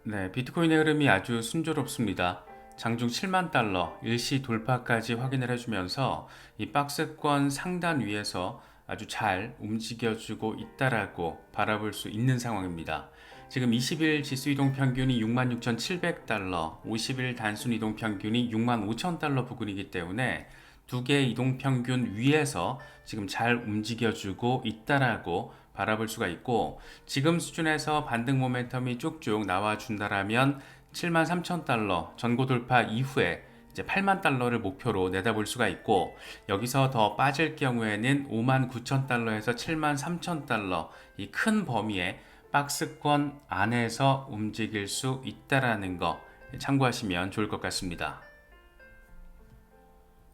네, 비트코인의 흐름이 아주 순조롭습니다. 장중 7만 달러 일시 돌파까지 확인을 해주면서 이 박스권 상단 위에서 아주 잘 움직여주고 있다라고 바라볼 수 있는 상황입니다. 지금 20일 지수 이동 평균이 66,700달러, 50일 단순 이동 평균이 65,000달러 부근이기 때문에 두 개의 이동 평균 위에서 지금 잘 움직여주고 있다라고 바라볼 수가 있고, 지금 수준에서 반등 모멘텀이 쭉쭉 나와준다라면 73,000달러 전고 돌파 이후에 이제 8만 달러를 목표로 내다볼 수가 있고, 여기서 더 빠질 경우에는 59,000달러에서 73,000달러 이 큰 범위의 박스권 안에서 움직일 수 있다라는 거 참고하시면 좋을 것 같습니다.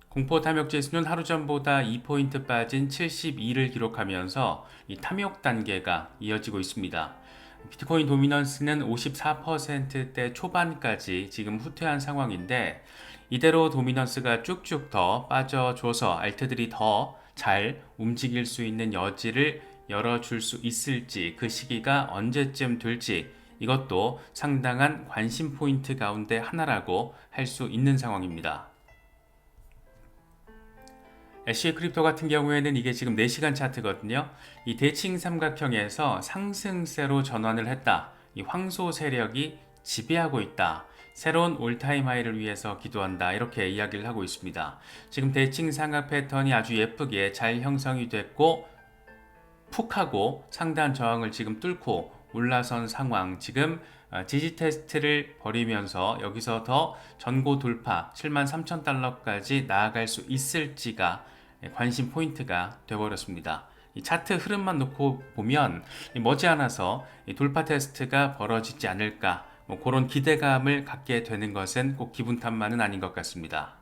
공포 탐욕 지수는 하루 전보다 2포인트 빠진 72를 기록하면서 이 탐욕 단계가 이어지고 있습니다. 비트코인 도미넌스는 54%대 초반까지 지금 후퇴한 상황인데, 이대로 도미넌스가 쭉쭉 더 빠져줘서 알트들이 더 잘 움직일 수 있는 여지를 열어줄 수 있을지, 그 시기가 언제쯤 될지 이것도 상당한 관심 포인트 가운데 하나라고 할 수 있는 상황입니다. 애쉬 크립토 같은 경우에는 이게 지금 4시간 차트거든요. 이 대칭 삼각형에서 상승세로 전환을 했다. 이 황소 세력이 지배하고 있다. 새로운 올타임 하이를 위해서 기도한다. 이렇게 이야기를 하고 있습니다. 지금 대칭 삼각 패턴이 아주 예쁘게 잘 형성이 됐고, 푹 하고 상단 저항을 지금 뚫고 올라선 상황, 지금 지지 테스트를 벌이면서 여기서 더 전고 돌파 73,000달러까지 나아갈 수 있을지가 관심 포인트가 되어버렸습니다. 이 차트 흐름만 놓고 보면 머지않아서 돌파 테스트가 벌어지지 않을까, 그런 기대감을 갖게 되는 것은 꼭 기분 탓만은 아닌 것 같습니다.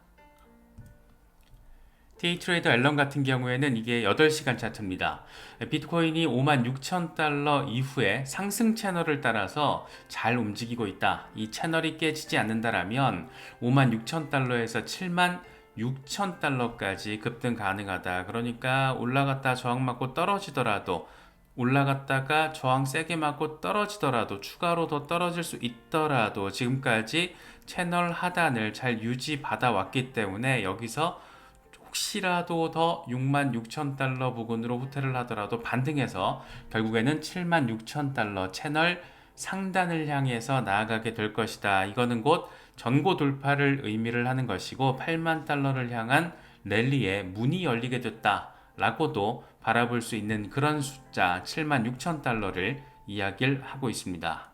데이트레이더 앨런 같은 경우에는 이게 8시간 차트입니다. 비트코인이 56,000달러 이후에 상승 채널을 따라서 잘 움직이고 있다. 이 채널이 깨지지 않는다라면 56,000달러에서 76,000달러까지 급등 가능하다. 그러니까 올라갔다 저항 맞고 떨어지더라도, 올라갔다가 저항 세게 맞고 떨어지더라도, 추가로 더 떨어질 수 있더라도 지금까지 채널 하단을 잘 유지받아 왔기 때문에 여기서 혹시라도 더 66,000달러 부근으로 후퇴를 하더라도 반등해서 결국에는 76,000달러 채널 상단을 향해서 나아가게 될 것이다. 이거는 곧 전고 돌파를 의미를 하는 것이고, 8만 달러를 향한 랠리에 문이 열리게 됐다 라고도 바라볼 수 있는 그런 숫자 76,000달러를 이야기를 하고 있습니다.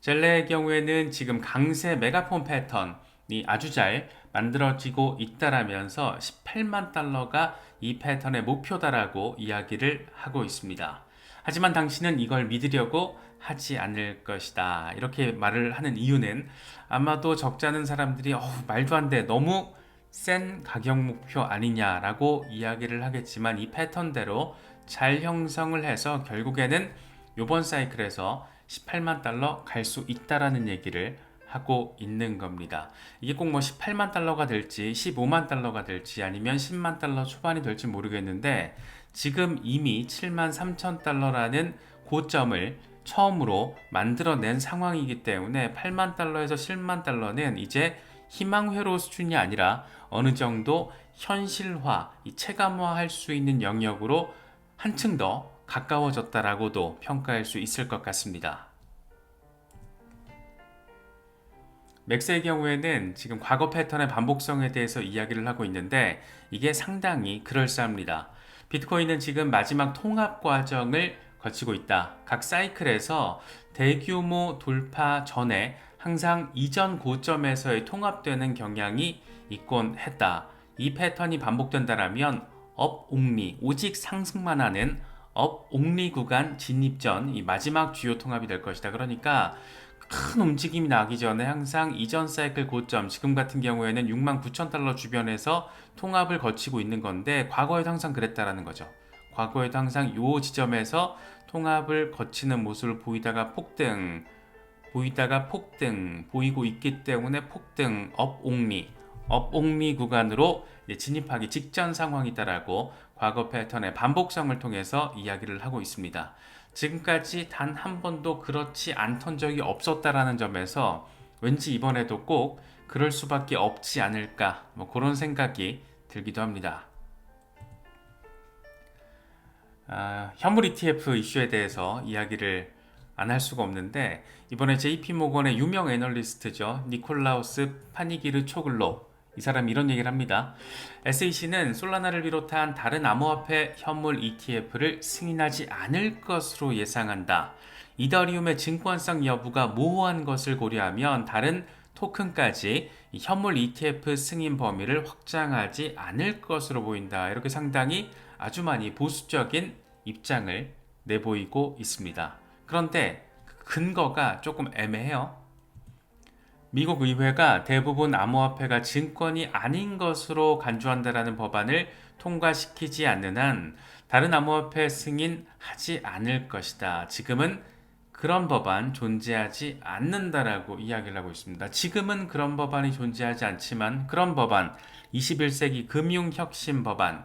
젤레의 경우에는 지금 강세 메가폰 패턴이 아주 잘 만들어지고 있다라면서 18만 달러가 이 패턴의 목표다라고 이야기를 하고 있습니다. 하지만 당신은 이걸 믿으려고 하지 않을 것이다. 이렇게 말을 하는 이유는 아마도 적잖은 사람들이 말도 안 돼. 너무 센 가격 목표 아니냐라고 이야기를 하겠지만, 이 패턴대로 잘 형성을 해서 결국에는 이번 사이클에서 18만 달러 갈 수 있다라는 얘기를 하고 있는 겁니다. 이게 꼭 18만 달러가 될지 15만 달러가 될지 아니면 10만 달러 초반이 될지 모르겠는데, 지금 이미 7만 3천 달러라는 고점을 처음으로 만들어낸 상황이기 때문에 8만 달러에서 10만 달러는 이제 희망회로 수준이 아니라 어느 정도 현실화, 체감화할 수 있는 영역으로 한층 더 가까워졌다라고도 평가할 수 있을 것 같습니다. 맥스의 경우에는 지금 과거 패턴의 반복성에 대해서 이야기를 하고 있는데, 이게 상당히 그럴싸합니다. 비트코인은 지금 마지막 통합 과정을 거치고 있다. 각 사이클에서 대규모 돌파 전에 항상 이전 고점에서의 통합되는 경향이 있곤 했다. 이 패턴이 반복된다라면 업 옹리, 오직 상승만 하는 업 옹리 구간 진입 전 이 마지막 주요 통합이 될 것이다. 그러니까 큰 움직임이 나기 전에 항상 이전 사이클 고점, 지금 같은 경우에는 69,000달러 주변에서 통합을 거치고 있는 건데, 과거에도 항상 그랬다라는 거죠. 과거에도 항상 이 지점에서 통합을 거치는 모습을 보이다가 폭등, 보이고 있기 때문에 폭등, 업옹리 구간으로 진입하기 직전 상황이다라고 과거 패턴의 반복성을 통해서 이야기를 하고 있습니다. 지금까지 단 한 번도 그렇지 않던 적이 없었다라는 점에서 왠지 이번에도 꼭 그럴 수밖에 없지 않을까 뭐 그런 생각이 들기도 합니다. 현물 ETF 이슈에 대해서 이야기를 안 할 수가 없는데 이번에 JP모건의 유명 애널리스트죠. 니콜라우스 파니기르 초글로 이 사람이 이런 얘기를 합니다. SEC는 솔라나를 비롯한 다른 암호화폐 현물 ETF를 승인하지 않을 것으로 예상한다. 이더리움의 증권성 여부가 모호한 것을 고려하면 다른 토큰까지 현물 ETF 승인 범위를 확장하지 않을 것으로 보인다. 이렇게 상당히 아주 많이 보수적인 입장을 내보이고 있습니다. 그런데 그 근거가 조금 애매해요. 미국 의회가 대부분 암호화폐가 증권이 아닌 것으로 간주한다라는 법안을 통과시키지 않는 한 다른 암호화폐 승인하지 않을 것이다. 지금은 그런 법안 존재하지 않는다라고 이야기를 하고 있습니다. 지금은 그런 법안이 존재하지 않지만 그런 법안, 21세기 금융혁신 법안,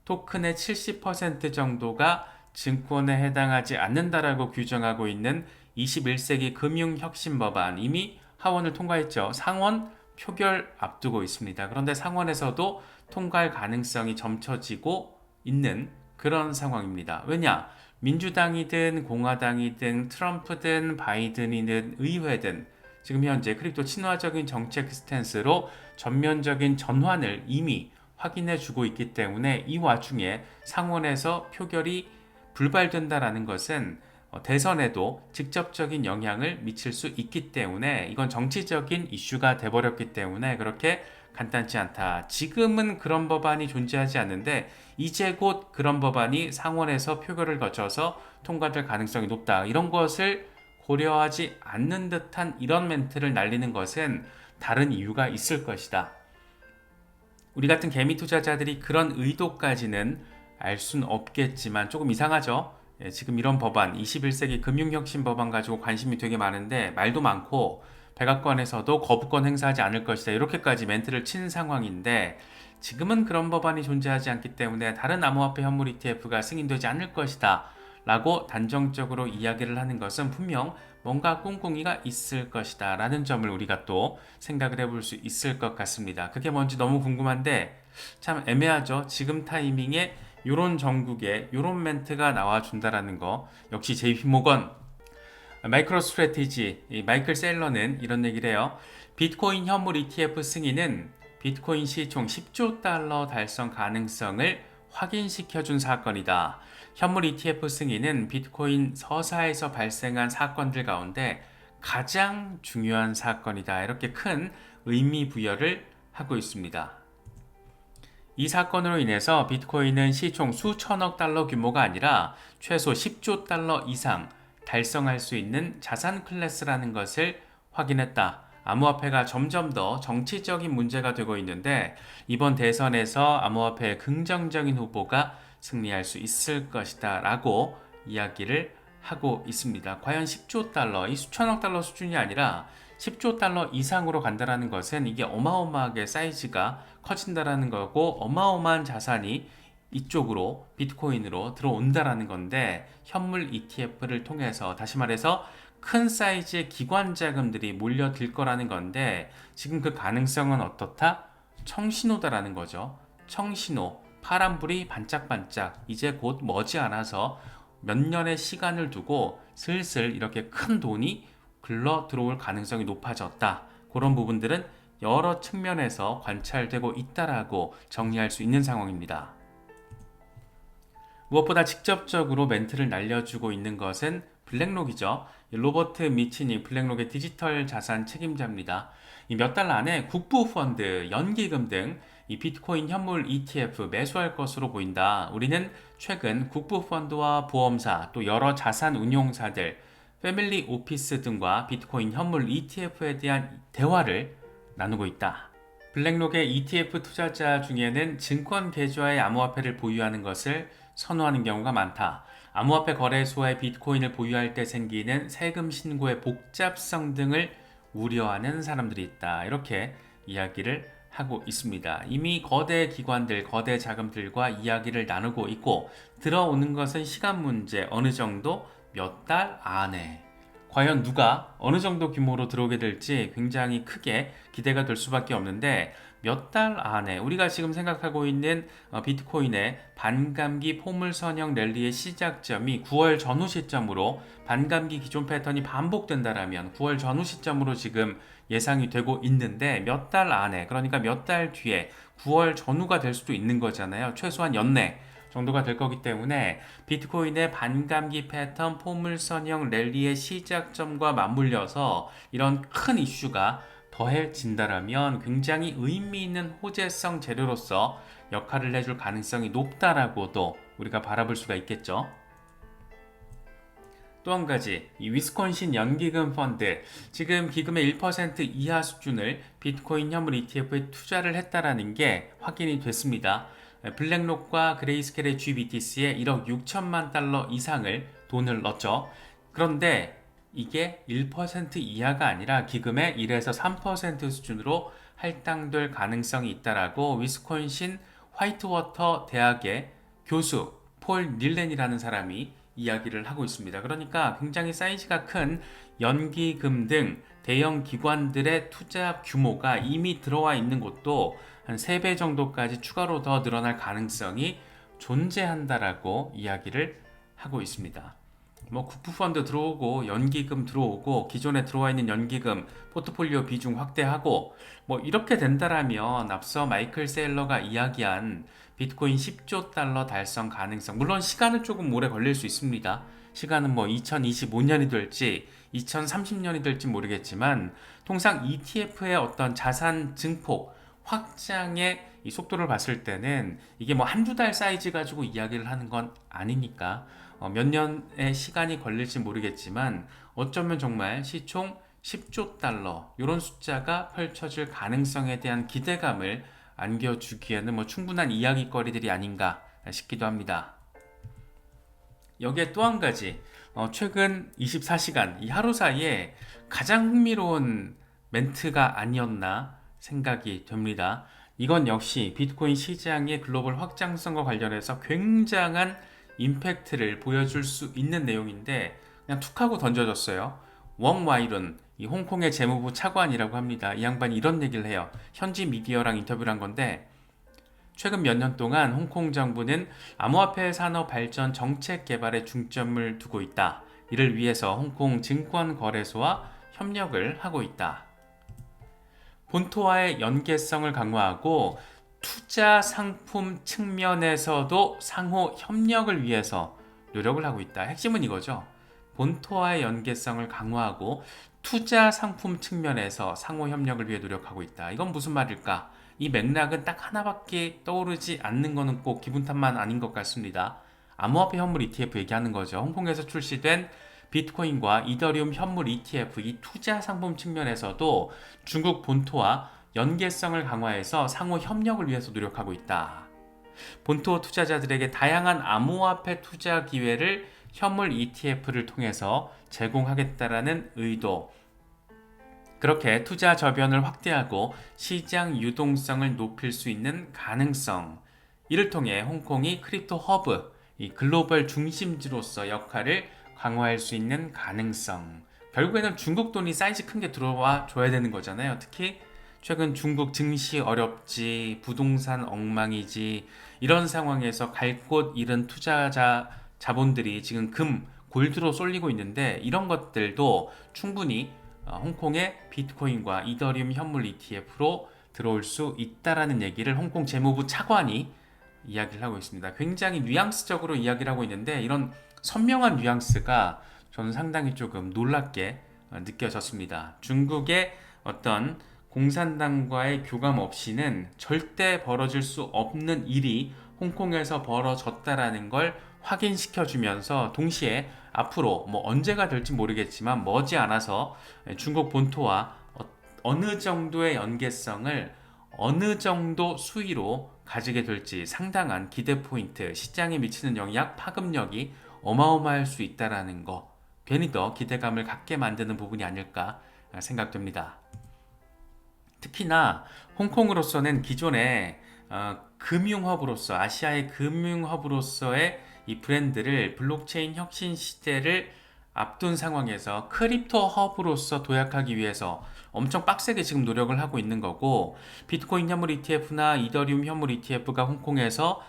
토큰의 70% 정도가 증권에 해당하지 않는다라고 규정하고 있는 21세기 금융혁신 법안 이미 하원을 통과했죠. 상원 표결 앞두고 있습니다. 그런데 상원에서도 통과할 가능성이 점쳐지고 있는 그런 상황입니다. 왜냐? 민주당이든 공화당이든 트럼프든 바이든이든 의회든 지금 현재 크립토 친화적인 정책 스탠스로 전면적인 전환을 이미 확인해 주고 있기 때문에 이 와중에 상원에서 표결이 불발된다라는 것은 대선에도 직접적인 영향을 미칠 수 있기 때문에 이건 정치적인 이슈가 돼버렸기 때문에 그렇게 간단치 않다. 지금은 그런 법안이 존재하지 않는데 이제 곧 그런 법안이 상원에서 표결을 거쳐서 통과될 가능성이 높다. 이런 것을 고려하지 않는 듯한 이런 멘트를 날리는 것은 다른 이유가 있을 것이다. 우리 같은 개미 투자자들이 그런 의도까지는 알 순 없겠지만 조금 이상하죠. 지금 이런 법안, 21세기 금융혁신 법안 가지고 관심이 되게 많은데 말도 많고 백악관에서도 거부권 행사하지 않을 것이다. 이렇게까지 멘트를 친 상황인데 지금은 그런 법안이 존재하지 않기 때문에 다른 암호화폐 현물 ETF가 승인되지 않을 것이다. 라고 단정적으로 이야기를 하는 것은 분명 뭔가 꿍꿍이가 있을 것이다 라는 점을 우리가 또 생각을 해볼 수 있을 것 같습니다. 그게 뭔지 너무 궁금한데 참 애매하죠. 지금 타이밍에 요런 정국에 요런 멘트가 나와준다라는 거. 역시 JP모건 마이크로 스트래티지 마이클 셀러는 이런 얘기를 해요. 비트코인 현물 ETF 승인은 비트코인 시총 10조 달러 달성 가능성을 확인시켜준 사건이다. 현물 ETF 승인은 비트코인 서사에서 발생한 사건들 가운데 가장 중요한 사건이다. 이렇게 큰 의미 부여를 하고 있습니다. 이 사건으로 인해서 비트코인은 시총 수천억 달러 규모가 아니라 최소 10조 달러 이상 달성할 수 있는 자산 클래스라는 것을 확인했다. 암호화폐가 점점 더 정치적인 문제가 되고 있는데 이번 대선에서 암호화폐의 긍정적인 후보가 승리할 수 있을 것이다 라고 이야기를 하고 있습니다. 과연 10조 달러, 이 수천억 달러 수준이 아니라 10조 달러 이상으로 간다는 것은 이게 어마어마하게 사이즈가 커진다라는 거고 어마어마한 자산이 이쪽으로 비트코인으로 들어온다라는 건데 현물 ETF를 통해서 다시 말해서 큰 사이즈의 기관 자금들이 몰려들 거라는 건데 지금 그 가능성은 어떻다? 청신호다라는 거죠. 청신호, 파란불이 반짝반짝 이제 곧 머지않아서 몇 년의 시간을 두고 슬슬 이렇게 큰 돈이 글러 들어올 가능성이 높아졌다. 그런 부분들은 여러 측면에서 관찰되고 있다라고 정리할 수 있는 상황입니다. 무엇보다 직접적으로 멘트를 날려주고 있는 것은 블랙록이죠. 로버트 미치니 블랙록의 디지털 자산 책임자입니다. 몇 달 안에 국부펀드, 연기금 등 이 비트코인 현물 ETF 매수할 것으로 보인다. 우리는 최근 국부펀드와 보험사 또 여러 자산 운용사들, 패밀리 오피스 등과 비트코인 현물 ETF에 대한 대화를 나누고 있다. 블랙록의 ETF 투자자 중에는 증권 계좌의 암호화폐를 보유하는 것을 선호하는 경우가 많다. 암호화폐 거래소에 비트코인을 보유할 때 생기는 세금 신고의 복잡성 등을 우려하는 사람들이 있다. 이렇게 이야기를 하고 있습니다. 이미 거대 기관들, 거대 자금들과 이야기를 나누고 있고 들어오는 것은 시간 문제 어느 정도 몇 달 안에. 과연 누가 어느 정도 규모로 들어오게 될지 굉장히 크게 기대가 될 수밖에 없는데, 몇 달 안에 우리가 지금 생각하고 있는 비트코인의 반감기 포물선형 랠리의 시작점이 9월 전후 시점으로, 반감기 기존 패턴이 반복된다라면 9월 전후 시점으로 지금 예상이 되고 있는데, 몇 달 안에, 그러니까 몇 달 뒤에 9월 전후가 될 수도 있는 거잖아요. 최소한 연내 정도가 될 거기 때문에 비트코인의 반감기 패턴 포물선형 랠리의 시작점과 맞물려서 이런 큰 이슈가 더해진다라면 굉장히 의미 있는 호재성 재료로서 역할을 해줄 가능성이 높다라고도 우리가 바라볼 수가 있겠죠. 또 한 가지, 이 위스콘신 연기금 펀드, 지금 기금의 1% 이하 수준을 비트코인 현물 ETF에 투자를 했다라는 게 확인이 됐습니다. 블랙록과 그레이스켈의 GBTC에 1억 6천만 달러 이상을 돈을 넣었죠. 그런데 이게 1% 이하가 아니라 기금의 1에서 3% 수준으로 할당될 가능성이 있다라고 위스콘신 화이트워터 대학의 교수 폴 닐렌이라는 사람이 이야기를 하고 있습니다. 그러니까 굉장히 사이즈가 큰 연기금 등 대형 기관들의 투자 규모가 이미 들어와 있는 곳도 한 3배 정도까지 추가로 더 늘어날 가능성이 존재한다라고 이야기를 하고 있습니다. 뭐 국부펀드 들어오고 연기금 들어오고 기존에 들어와 있는 연기금 포트폴리오 비중 확대하고 뭐 이렇게 된다라면 앞서 마이클 세일러가 이야기한 비트코인 10조 달러 달성 가능성, 물론 시간은 조금 오래 걸릴 수 있습니다. 시간은 뭐 2025년이 될지 2030년이 될지 모르겠지만, 통상 ETF의 어떤 자산 증폭 확장의 이 속도를 봤을 때는 이게 뭐 한두 달 사이즈 가지고 이야기를 하는 건 아니니까 몇 년의 시간이 걸릴지 모르겠지만, 어쩌면 정말 시총 10조 달러 이런 숫자가 펼쳐질 가능성에 대한 기대감을 안겨주기에는 뭐 충분한 이야기거리들이 아닌가 싶기도 합니다. 여기에 또 한 가지, 최근 24시간 이 하루 사이에 가장 흥미로운 멘트가 아니었나 생각이 됩니다. 이건 역시 비트코인 시장의 글로벌 확장성과 관련해서 굉장한 임팩트를 보여줄 수 있는 내용인데, 그냥 툭 하고 던져졌어요. 웡 와이룬, 이 홍콩의 재무부 차관이라고 합니다. 이 양반이 이런 얘기를 해요. 현지 미디어랑 인터뷰를 한 건데, 최근 몇 년 동안 홍콩 정부는 암호화폐 산업 발전 정책 개발에 중점을 두고 있다. 이를 위해서 홍콩 증권거래소와 협력을 하고 있다. 본토와의 연계성을 강화하고 투자 상품 측면에서도 상호 협력을 위해서 노력을 하고 있다. 핵심은 이거죠. 본토와의 연계성을 강화하고 투자 상품 측면에서 상호 협력을 위해 노력하고 있다. 이건 무슨 말일까? 이 맥락은 딱 하나밖에 떠오르지 않는 거는 꼭 기분 탓만 아닌 것 같습니다. 암호화폐 현물 ETF 얘기하는 거죠. 홍콩에서 출시된 비트코인과 이더리움 현물 ETF, 이 투자 상품 측면에서도 중국 본토와 연계성을 강화해서 상호 협력을 위해서 노력하고 있다. 본토 투자자들에게 다양한 암호화폐 투자 기회를 현물 ETF를 통해서 제공하겠다라는 의도. 그렇게 투자 저변을 확대하고 시장 유동성을 높일 수 있는 가능성. 이를 통해 홍콩이 크립토 허브, 이 글로벌 중심지로서 역할을 강화할 수 있는 가능성. 결국에는 중국 돈이 사이즈 큰 게 들어와 줘야 되는 거잖아요. 특히 최근 중국 증시 어렵지, 부동산 엉망이지, 이런 상황에서 갈 곳 잃은 투자자 자본들이 지금 골드로 쏠리고 있는데, 이런 것들도 충분히 홍콩의 비트코인과 이더리움 현물 ETF로 들어올 수 있다라는 얘기를 홍콩 재무부 차관이 이야기를 하고 있습니다. 굉장히 뉘앙스적으로 이야기를 하고 있는데, 이런 선명한 뉘앙스가 저는 상당히 조금 놀랍게 느껴졌습니다. 중국의 어떤 공산당과의 교감 없이는 절대 벌어질 수 없는 일이 홍콩에서 벌어졌다라는 걸 확인시켜주면서, 동시에 앞으로 뭐 언제가 될지 모르겠지만 머지않아서 중국 본토와 어느 정도의 연계성을 어느 정도 수위로 가지게 될지 상당한 기대 포인트, 시장에 미치는 영향, 파급력이 어마어마할 수 있다는 거, 괜히 더 기대감을 갖게 만드는 부분이 아닐까 생각됩니다. 특히나 홍콩으로서는 기존에 금융허브로서, 아시아의 금융허브로서의 이 브랜드를 블록체인 혁신 시대를 앞둔 상황에서 크립토 허브로서 도약하기 위해서 엄청 빡세게 지금 노력을 하고 있는 거고, 비트코인 현물 ETF나 이더리움 현물 ETF가 홍콩에서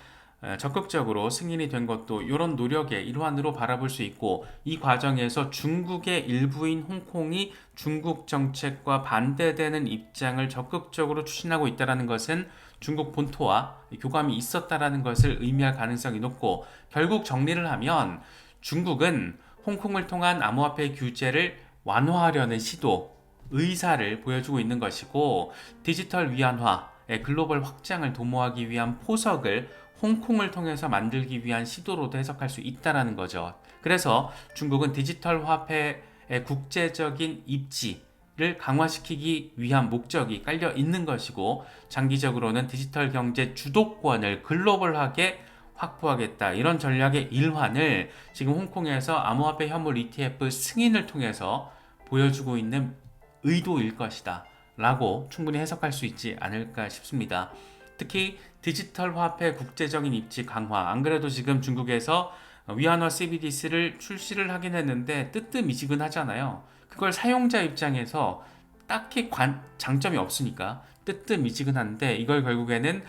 적극적으로 승인이 된 것도 이런 노력의 일환으로 바라볼 수 있고, 이 과정에서 중국의 일부인 홍콩이 중국 정책과 반대되는 입장을 적극적으로 추진하고 있다는 것은 중국 본토와 교감이 있었다라는 것을 의미할 가능성이 높고, 결국 정리를 하면 중국은 홍콩을 통한 암호화폐 규제를 완화하려는 시도, 의사를 보여주고 있는 것이고, 디지털 위안화의 글로벌 확장을 도모하기 위한 포석을 홍콩을 통해서 만들기 위한 시도로도 해석할 수 있다는 거죠. 그래서 중국은 디지털 화폐의 국제적인 입지를 강화시키기 위한 목적이 깔려 있는 것이고, 장기적으로는 디지털 경제 주도권을 글로벌하게 확보하겠다, 이런 전략의 일환을 지금 홍콩에서 암호화폐 현물 ETF 승인을 통해서 보여주고 있는 의도일 것이다 라고 충분히 해석할 수 있지 않을까 싶습니다. 특히 디지털 화폐 국제적인 입지 강화, 안 그래도 지금 중국에서 위안화 CBDC를 출시를 하긴 했는데 뜨뜻미지근하잖아요. 그걸 사용자 입장에서 딱히 장점이 없으니까 뜨뜻미지근한데, 이걸 결국에는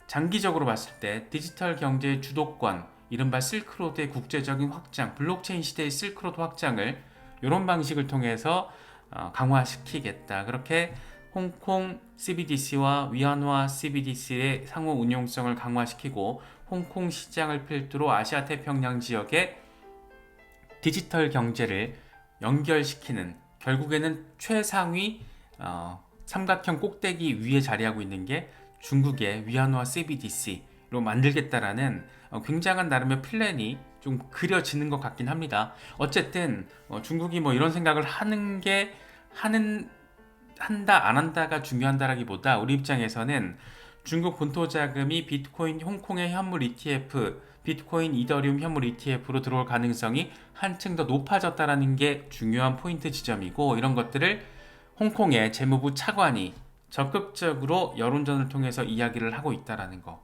장기적으로 봤을 때 디지털 경제의 주도권, 이른바 실크로드의 국제적인 확장, 블록체인 시대의 실크로드 확장을 이런 방식을 통해서 강화시키겠다. 그렇게 홍콩 CBDC와 위안화 CBDC의 상호 운용성을 강화시키고, 홍콩 시장을 필두로 아시아 태평양 지역의 디지털 경제를 연결시키는, 결국에는 최상위 삼각형 꼭대기 위에 자리하고 있는 게 중국의 위안화 CBDC로 만들겠다라는 굉장한 나름의 플랜이 좀 그려지는 것 같긴 합니다. 어쨌든 중국이 뭐 이런 생각을 한다 안 한다가 중요한다라기보다, 우리 입장에서는 중국 본토 자금이 비트코인 홍콩의 현물 ETF, 비트코인 이더리움 현물 ETF로 들어올 가능성이 한층 더 높아졌다라는 게 중요한 포인트 지점이고, 이런 것들을 홍콩의 재무부 차관이 적극적으로 여론전을 통해서 이야기를 하고 있다라는 거,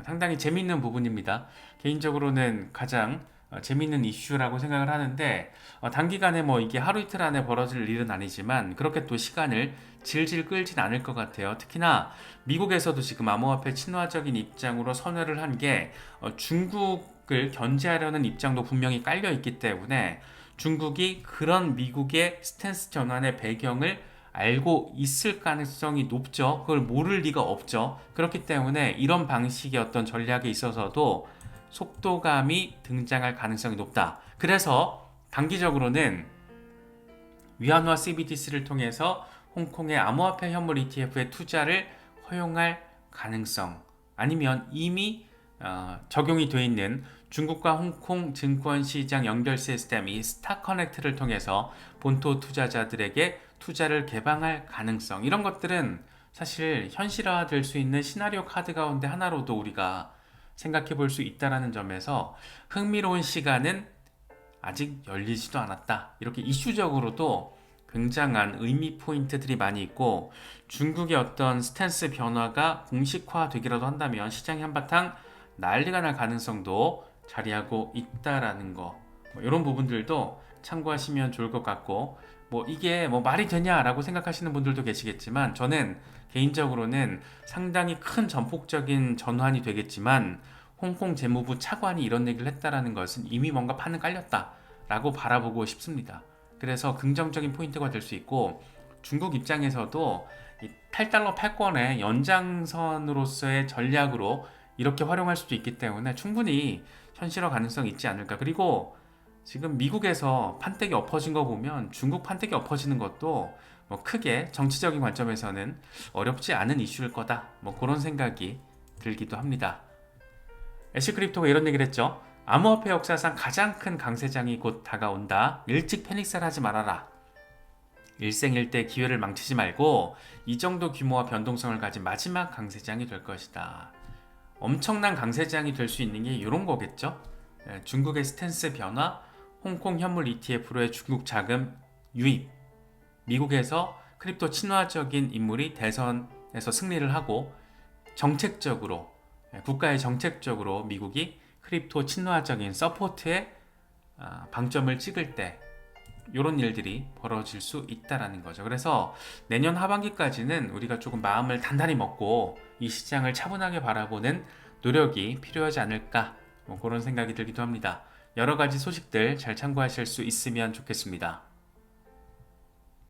상당히 재미있는 부분입니다. 개인적으로는 가장 재미있는 이슈라고 생각을 하는데, 단기간에 뭐 이게 하루 이틀 안에 벌어질 일은 아니지만 그렇게 또 시간을 질질 끌진 않을 것 같아요. 특히나 미국에서도 지금 암호화폐 친화적인 입장으로 선회를 한 게 중국을 견제하려는 입장도 분명히 깔려 있기 때문에, 중국이 그런 미국의 스탠스 전환의 배경을 알고 있을 가능성이 높죠. 그걸 모를 리가 없죠. 그렇기 때문에 이런 방식의 어떤 전략에 있어서도 속도감이 등장할 가능성이 높다. 그래서 단기적으로는 위안화 CBDC를 통해서 홍콩의 암호화폐 현물 ETF의 투자를 허용할 가능성, 아니면 이미 적용이 되어 있는 중국과 홍콩 증권시장 연결 시스템, 이 스타커넥트를 통해서 본토 투자자들에게 투자를 개방할 가능성, 이런 것들은 사실 현실화될 수 있는 시나리오 카드 가운데 하나로도 우리가 생각해 볼 수 있다는 점에서 흥미로운 시간은 아직 열리지도 않았다. 이렇게 이슈적으로도 굉장한 의미 포인트들이 많이 있고, 중국의 어떤 스탠스 변화가 공식화되기라도 한다면 시장이 한바탕 난리가 날 가능성도 자리하고 있다라는 거, 이런 부분들도 참고하시면 좋을 것 같고, 이게 말이 되냐라고 생각하시는 분들도 계시겠지만, 저는 개인적으로는 상당히 큰 전폭적인 전환이 되겠지만, 홍콩 재무부 차관이 이런 얘기를 했다라는 것은 이미 뭔가 판은 깔렸다라고 바라보고 싶습니다. 그래서 긍정적인 포인트가 될 수 있고, 중국 입장에서도 이 8달러 패권의 연장선으로서의 전략으로 이렇게 활용할 수도 있기 때문에 충분히 현실화 가능성이 있지 않을까. 그리고 지금 미국에서 판때기 엎어진 거 보면 중국 판때기 엎어지는 것도 크게 정치적인 관점에서는 어렵지 않은 이슈일 거다, 그런 생각이 들기도 합니다. 애쉬크립토가 이런 얘기를 했죠. 암호화폐 역사상 가장 큰 강세장이 곧 다가온다. 일찍 패닉셀 하지 말아라. 일생일대 기회를 망치지 말고 이 정도 규모와 변동성을 가진 마지막 강세장이 될 것이다. 엄청난 강세장이 될 수 있는 게 이런 거겠죠. 중국의 스탠스 변화, 홍콩 현물 ETF로의 중국 자금 유입, 미국에서 크립토 친화적인 인물이 대선에서 승리를 하고 정책적으로, 국가의 정책적으로 미국이 크립토 친화적인 서포트에 방점을 찍을 때 이런 일들이 벌어질 수 있다라는 거죠. 그래서 내년 하반기까지는 우리가 조금 마음을 단단히 먹고 이 시장을 차분하게 바라보는 노력이 필요하지 않을까, 그런 생각이 들기도 합니다. 여러 가지 소식들 잘 참고하실 수 있으면 좋겠습니다.